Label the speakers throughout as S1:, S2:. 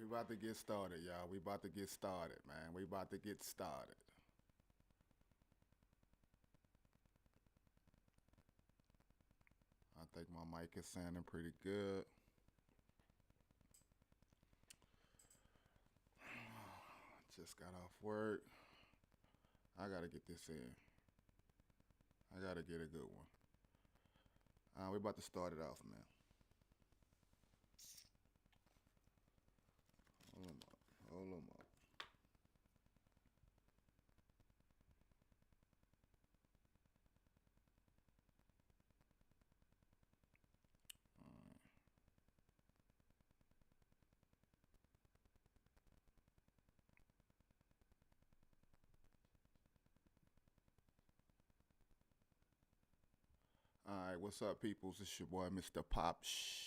S1: about to get started, y'all. We about to get started, man. We about to get started. I think my mic is sounding pretty good. Just got off work. I gotta get this in. I gotta get a good one. We about to start it off, man. Hold on up. All right, what's up, peoples? It's your boy, Mr. PopShit.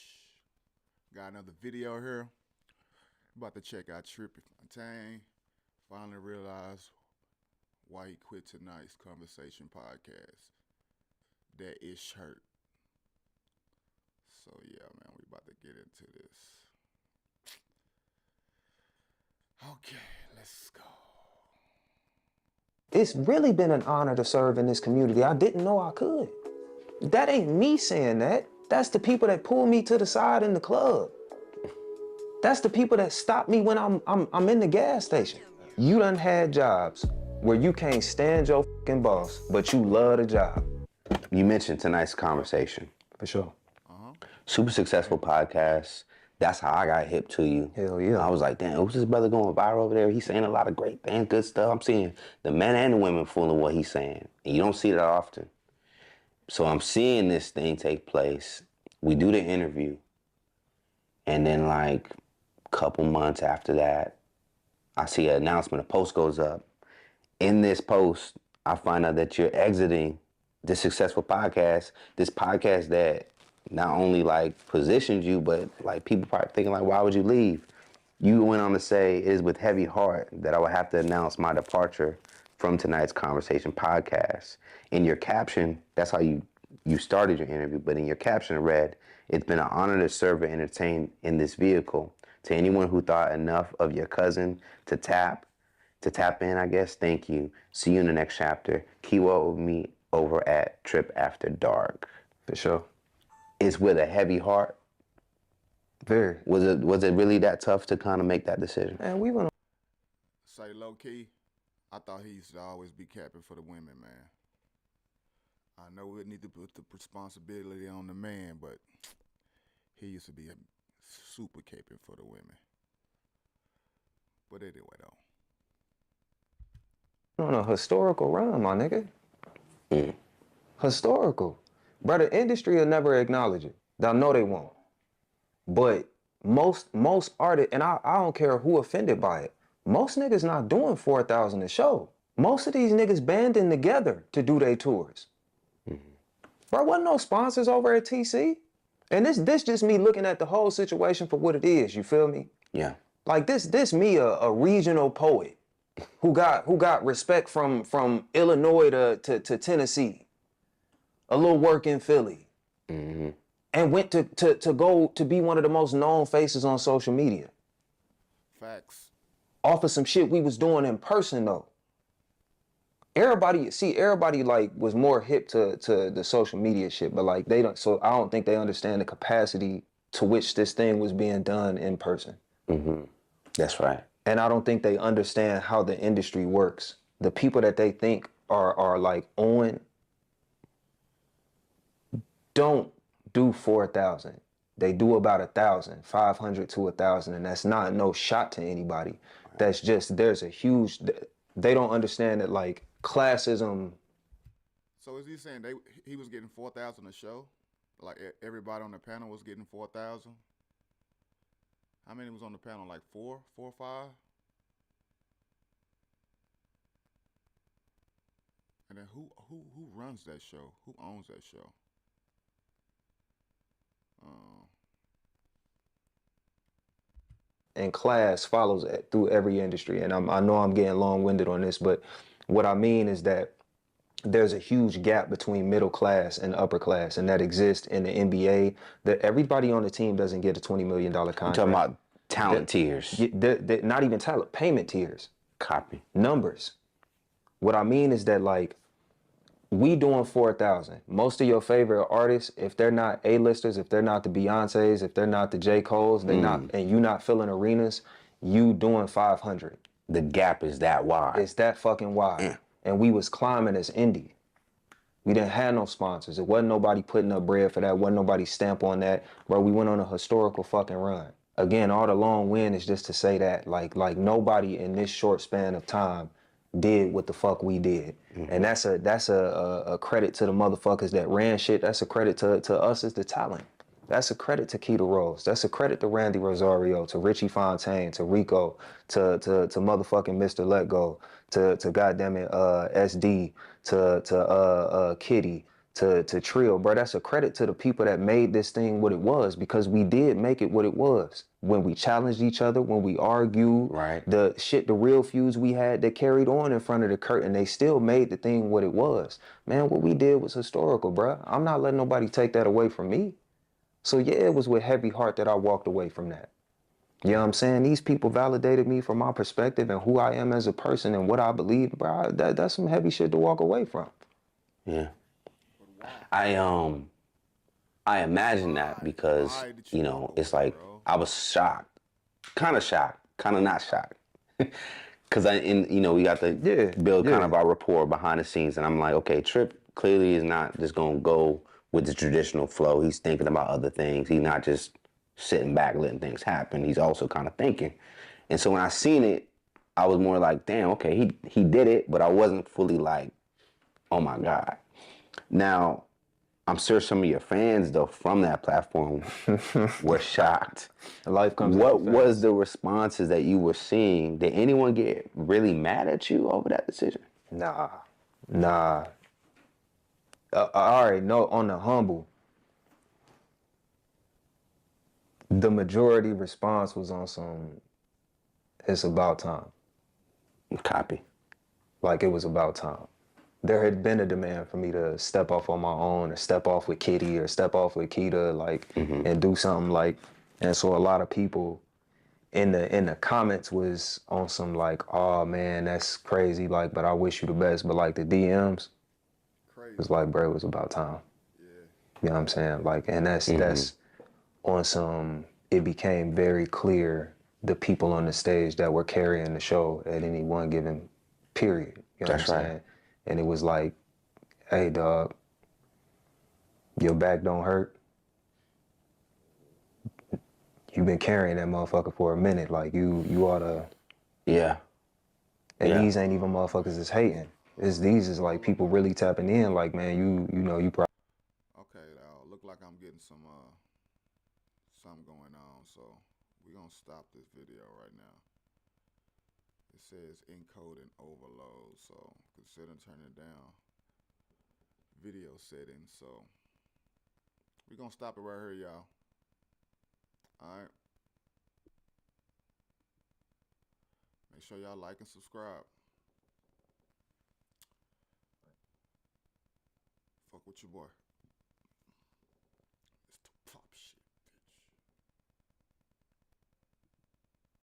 S1: Got another video here. About to check out Tripp Fontane. Finally realized why he quit tonight's conversation podcast. That ish hurt. So yeah, man, we about to get into this. Okay, let's go.
S2: It's really been an honor to serve in this community. I didn't know I could. That ain't me saying that. That's the people that pull me to the side in the club. That's the people that stop me when I'm in the gas station. You done had jobs where you can't stand your fucking boss, but you love the job.
S3: You mentioned tonight's conversation.
S2: For sure.
S3: Super successful podcast. That's how I got hip to you.
S2: Hell yeah.
S3: I was like, damn, who's this brother going viral over there? He's saying a lot of great things, good stuff. I'm seeing the men and the women full of what he's saying. And you don't see that often. So I'm seeing this thing take place. We do the interview. And then like a couple months after that, I see an announcement, a post goes up. In this post, I find out that you're exiting this successful podcast, this podcast that not only like positioned you, but like people probably thinking like, why would you leave? You went on to say, it is with heavy heart that I would have to announce my departure from tonight's conversation podcast. In your caption, that's how you started your interview, but in your caption it read, it's been an honor to serve and entertain in this vehicle. To anyone who thought enough of your cousin to tap in, I guess, thank you. See you in the next chapter. Keep up with me over at Tripp After Dark.
S2: For sure.
S3: It's with a heavy heart.
S2: Very.
S3: Was it really that tough to kind of make that decision?
S2: Man, we went
S1: Say low key, I thought he used to always be capping for the women, man. I know we need to put the responsibility on the man, but he used to be a super caping for the women. But anyway, though.
S2: on a historical run, my nigga. Historical. Brother, industry will never acknowledge it. I know they won't. But most artists, and I don't care who offended by it, most niggas not doing 4,000 a show. Most of these niggas banding together to do their tours. Bro, wasn't no sponsors over at TC. And this just me looking at the whole situation for what it is, you feel me?
S3: Yeah.
S2: Like this me a regional poet who got respect from Illinois to Tennessee. A little work in Philly. And went to go to be one of the most known faces on social media.
S1: Facts.
S2: Off of some shit we was doing in person though. Everybody like was more hip to the social media shit, but like I don't think they understand the capacity to which this thing was being done in person.
S3: That's right.
S2: And I don't think they understand how the industry works. The people that they think are like on don't do 4,000. They do about 1,000, 500 to 1,000, and that's not no shot to anybody. That's just, there's a huge, they don't understand that like classism.
S1: So is he saying he was getting 4,000 a show? Like everybody on the panel was getting 4,000? How many was on the panel? Like four or five? And then who runs that show? Who owns that show?
S2: And class follows it through every industry. And I know I'm getting long-winded on this, but what I mean is that there's a huge gap between middle class and upper class, and that exists in the NBA. That everybody on the team doesn't get a $20 million contract.
S3: You're talking about Talent tiers.
S2: Not even talent, payment tiers.
S3: Copy.
S2: Numbers. What I mean is that, like, we doing 4,000. Most of your favorite artists, if they're not A-listers, if they're not the Beyoncés, if they're not the J. Coles, they not, and you not filling arenas, you doing 500.
S3: The gap is that wide.
S2: It's that fucking wide. And we was climbing as indie. We didn't have no sponsors. It wasn't nobody putting up bread for that. Wasn't nobody stamp on that. Bro, we went on a historical fucking run. Again, all the long win is just to say that, like nobody in this short span of time did what the fuck we did. And that's a credit to the motherfuckers that ran shit. That's a credit to us as the talent. That's a credit to Keita Rose. That's a credit to Randy Rosario, to Richie Fontane, to Rico, to motherfucking Mr. Let Go, to goddamn it, SD, to Kitty, to Trio, bro. That's a credit to the people that made this thing what it was, because we did make it what it was. When we challenged each other, when we argued,
S3: right.
S2: the real feuds we had that carried on in front of the curtain, they still made the thing what it was. Man, what we did was historical, bro. I'm not letting nobody take that away from me. So yeah, it was with heavy heart that I walked away from that. You know what I'm saying? These people validated me from my perspective and who I am as a person and what I believe, bro. That's some heavy shit to walk away from.
S3: Yeah. I imagine that because, you know, it's like I was shocked. Kind of shocked, kind of not shocked. Cause we got to build kind of our rapport behind the scenes, and I'm like, okay, Tripp clearly is not just gonna go with the traditional flow. He's thinking about other things. He's not just sitting back letting things happen. He's also kind of thinking. And so when I seen it, I was more like, damn, okay, he did it, but I wasn't fully like, oh my God. Now, I'm sure some of your fans though from that platform were shocked.
S2: Life comes.
S3: What was the responses that you were seeing? Did anyone get really mad at you over that decision?
S2: Nah. I already know, on the humble, the majority response was on some, it's about time.
S3: Copy.
S2: Like, it was about time. There had been a demand for me to step off on my own, or step off with Kitty, or step off with Keita, like, and do something like, and so a lot of people in the comments was on some like, oh man, that's crazy, like, but I wish you the best. But like the DMs, it was like, bro, it was about time. Yeah. You know what I'm saying? Like, and that's on some, it became very clear the people on the stage that were carrying the show at any one given period. You know what I'm saying? And it was like, hey dog, your back don't hurt. You've been carrying that motherfucker for a minute. Like, you ought to.
S3: Yeah.
S2: And these ain't even motherfuckers that's hating. These is like people really tapping in. Like, man, you know, you probably.
S1: Okay, look like I'm getting something going on. So we're gonna stop this video right now. It says encode and overload. So consider turning it down. Video settings. So we're gonna stop it right here, y'all. Alright. Make sure y'all like and subscribe. Fuck with your boy.